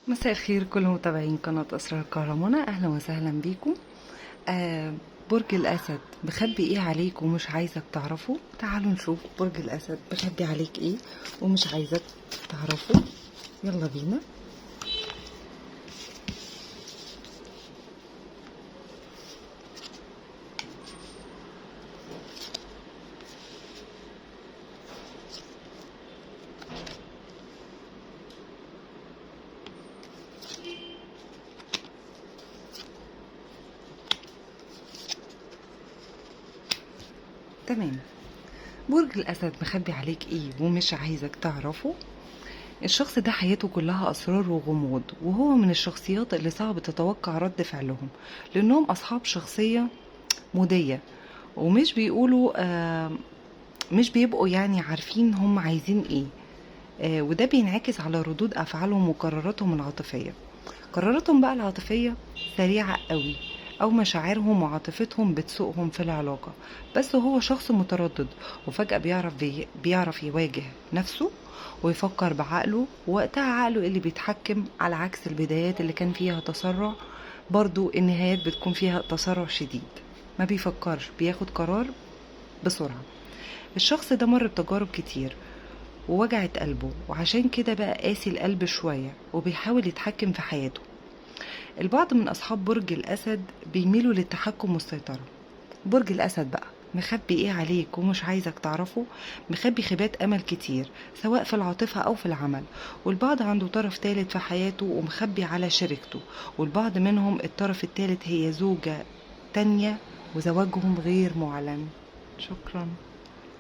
مساء الخير كل متابعين قناة أسرار كهرمانة، أهلا وسهلا بيكم. آه برج الأسد مخبي إيه عليك ومش عايزك تعرفه؟ تعالوا نشوف برج الأسد مخبي عليك إيه ومش عايزك تعرفه. يلا بينا. تمام. برج الأسد مخبي عليك إيه ومش عايزك تعرفه؟ الشخص ده حياته كلها أسرار وغموض، وهو من الشخصيات اللي صعب تتوقع رد فعلهم، لأنهم أصحاب شخصية مودية، ومش بيقولوا مش بيبقوا يعني عارفين هم عايزين ايه. وده بينعكس على ردود افعالهم وقراراتهم العاطفيه. قراراتهم بقى العاطفيه سريعه قوي، او مشاعرهم وعاطفتهم بتسوقهم في العلاقه. بس هو شخص متردد، وفجاه بيعرف يواجه نفسه ويفكر بعقله، ووقتها عقله اللي بيتحكم، على عكس البدايات اللي كان فيها تسرع. برضو النهايات بتكون فيها تسرع شديد، ما بيفكرش، بياخد قرار بسرعة. الشخص ده مر بتجارب كتير ووجعت قلبه، وعشان كده بقى قاسي القلب شوية وبيحاول يتحكم في حياته. البعض من أصحاب برج الأسد بيميلوا للتحكم والسيطرة. برج الأسد بقى مخبي ايه عليك ومش عايزك تعرفه؟ مخبي خيبات أمل كتير، سواء في العاطفة أو في العمل. والبعض عنده طرف تالت في حياته ومخبي على شريكته، والبعض منهم الطرف التالت هي زوجة تانية وزواجهم غير معلن. شكرا.